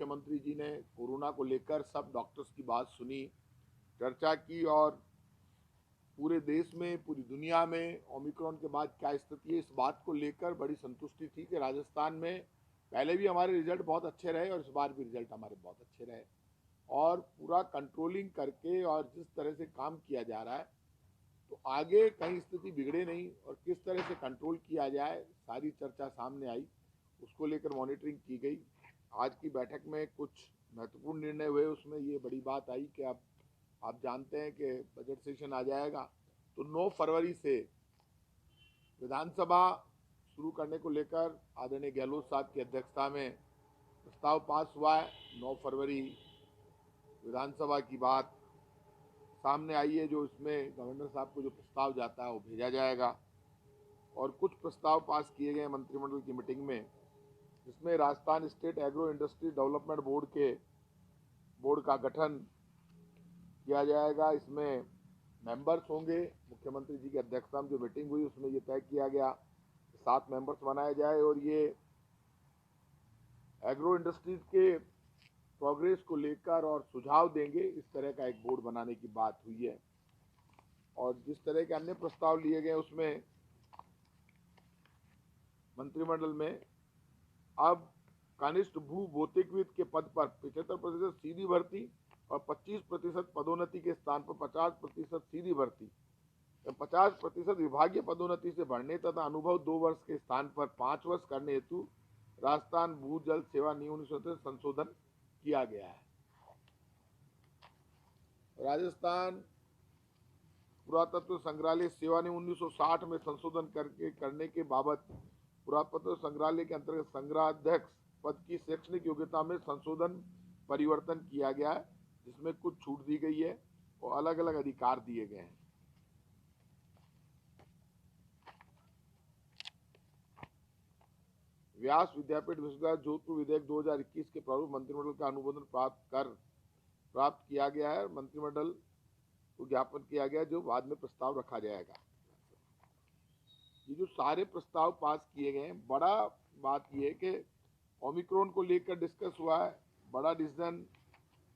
मुख्यमंत्री जी ने कोरोना को लेकर सब डॉक्टर्स की बात सुनी, चर्चा की और पूरे देश में, पूरी दुनिया में ओमिक्रॉन के बाद क्या स्थिति है, इस बात को लेकर बड़ी संतुष्टि थी कि राजस्थान में पहले भी हमारे रिजल्ट बहुत अच्छे रहे और इस बार भी रिजल्ट हमारे बहुत अच्छे रहे और पूरा कंट्रोलिंग करके और जिस तरह से काम किया जा रहा है तो आगे कहीं स्थिति बिगड़े नहीं और किस तरह से कंट्रोल किया जाए सारी चर्चा सामने आई, उसको लेकर मॉनिटरिंग की गई। आज की बैठक में कुछ महत्वपूर्ण निर्णय हुए, उसमें ये बड़ी बात आई कि अब आप जानते हैं कि बजट सेशन आ जाएगा तो 9 फरवरी से विधानसभा शुरू करने को लेकर आदरणीय गहलोत साहब की अध्यक्षता में प्रस्ताव पास हुआ है। 9 फरवरी विधानसभा की बात सामने आई है, जो इसमें गवर्नर साहब को जो प्रस्ताव जाता है वो भेजा जाएगा और कुछ प्रस्ताव पास किए गए मंत्रिमंडल की मीटिंग में, जिसमें Rajasthan state agro industry development board का गठन किया जाएगा। इसमें मेंबर्स होंगे, मुख्यमंत्री जी की अध्यक्षता में जो मीटिंग हुई उसमें ये तय किया गया 7 मेंबर्स बनाए जाए और ये एग्रो इंडस्ट्रीज के प्रोग्रेस को लेकर और सुझाव देंगे, इस तरह का एक बोर्ड बनाने की बात हुई है। और जिस तरह के अन्य प्रस्ताव लिए गए उसमें मंत्रिमंडल में अब कनिष्ठ भू भौतिकविद के पद पर 75% सीधी भर्ती और 25% पदोन्नति के स्थान पर 50% सीधी भर्ती, 50% विभागीय पदोन्नति से बढ़ने तथा अनुभव 2 वर्ष के स्थान पर 5 वर्ष करने हेतु राजस्थान भू जल सेवा नियम 1970 संशोधन किया गया है। राजस्थान पुरातत्व संग्रहालय सेवा नियम 1960 में संशोधन करने के बाबत पुरातत्व संग्रहालय के अंतर्गत संग्रहाध्यक्ष पद की शैक्षणिक योग्यता में संशोधन परिवर्तन किया गया है, जिसमें कुछ छूट दी गई है और अलग अलग अधिकार दिए गए हैं। व्यास विद्यापीठ विश्वविद्यालय जोधपुर विधेयक 2021 के प्रारूप मंत्रिमंडल का अनुमोदन प्राप्त किया गया है। मंत्रिमंडल को ज्ञापन किया गया, जो बाद में प्रस्ताव रखा जाएगा। ये जो सारे प्रस्ताव पास किए गए हैं, बड़ा बात ये है कि ओमिक्रॉन को लेकर डिस्कस हुआ है। बड़ा डिसीजन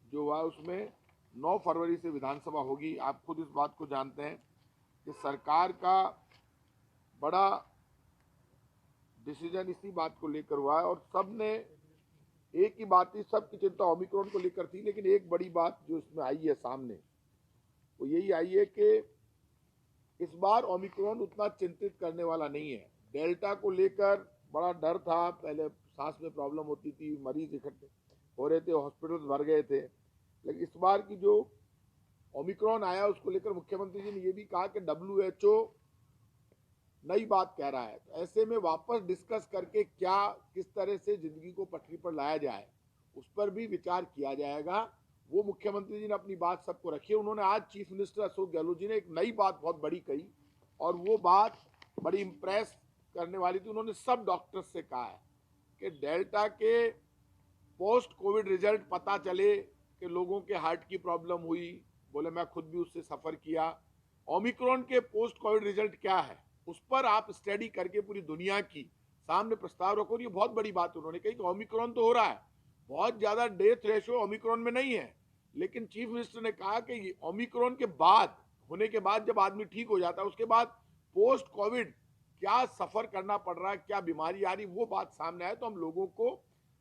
जो हुआ उसमें 9 फरवरी से विधानसभा होगी। आप खुद इस बात को जानते हैं कि सरकार का बड़ा डिसीजन इसी बात को लेकर हुआ है और सबने एक ही बात थी, सबकी चिंता ओमिक्रॉन को लेकर थी, लेकिन एक बड़ी बात जो इसमें आई है सामने वो यही आई है कि इस बार ओमिक्रॉन उतना चिंतित करने वाला नहीं है। डेल्टा को लेकर बड़ा डर था, पहले सांस में प्रॉब्लम होती थी, मरीज इकट्ठे हो रहे थे, हॉस्पिटल्स भर गए थे, लेकिन इस बार की जो ओमिक्रॉन आया उसको लेकर मुख्यमंत्री जी ने ये भी कहा कि WHO नई बात कह रहा है, तो ऐसे में वापस डिस्कस करके क्या किस तरह से जिंदगी को पटरी पर लाया जाए उस पर भी विचार किया जाएगा। वो मुख्यमंत्री जी ने अपनी बात सबको रखी है। उन्होंने आज चीफ मिनिस्टर अशोक गहलोत जी ने एक नई बात बहुत बड़ी कही और वो बात बड़ी इंप्रेस करने वाली थी। उन्होंने सब डॉक्टर्स से कहा है कि डेल्टा के पोस्ट कोविड रिजल्ट पता चले कि लोगों के हार्ट की प्रॉब्लम हुई, बोले मैं खुद भी उससे सफर किया। ओमिक्रॉन के पोस्ट कोविड रिजल्ट क्या है उस पर आप स्टडी करके पूरी दुनिया की सामने प्रस्ताव रखो। ये बहुत बड़ी बात उन्होंने कही कि ओमिक्रॉन तो हो रहा है, बहुत ज्यादा डेथ रेशियो ओमिक्रॉन में नहीं है, लेकिन चीफ मिनिस्टर ने कहा कि ओमिक्रॉन के बाद होने के बाद जब आदमी ठीक हो जाता है उसके बाद पोस्ट कोविड क्या सफर करना पड़ रहा है, क्या बीमारी आ रही, वो बात सामने आए तो हम लोगों को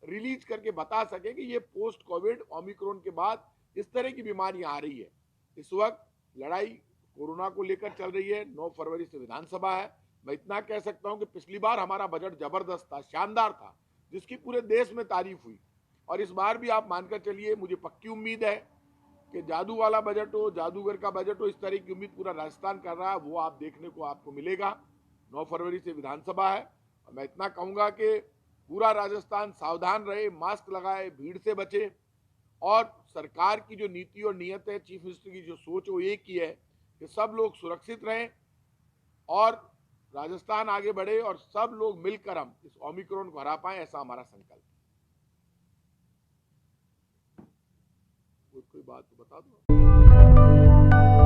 रिलीज करके बता सके कि ये पोस्ट कोविड ओमिक्रॉन के बाद इस तरह की बीमारियां आ रही है। इस वक्त लड़ाई कोरोना को लेकर चल रही है। 9 फरवरी से विधानसभा है। मैं इतना कह सकता हूं कि पिछली बार हमारा बजट जबरदस्त था, शानदार था, जिसकी पूरे देश में तारीफ हुई और इस बार भी आप मानकर चलिए, मुझे पक्की उम्मीद है कि जादू वाला बजट हो, जादूगर का बजट हो, इस तरह की उम्मीद पूरा राजस्थान कर रहा है, वो आप देखने को आपको मिलेगा। 9 फरवरी से विधानसभा है और मैं इतना कहूंगा कि पूरा राजस्थान सावधान रहे, मास्क लगाए, भीड़ से बचे और सरकार की जो नीति और नियत है, चीफ मिनिस्टर की जो सोच वो एक ही है कि सब लोग सुरक्षित रहें और राजस्थान आगे बढ़े और सब लोग मिलकर हम इस ओमिक्रॉन को हरा पाएं, ऐसा हमारा संकल्प है। कोई बात तो बता दो।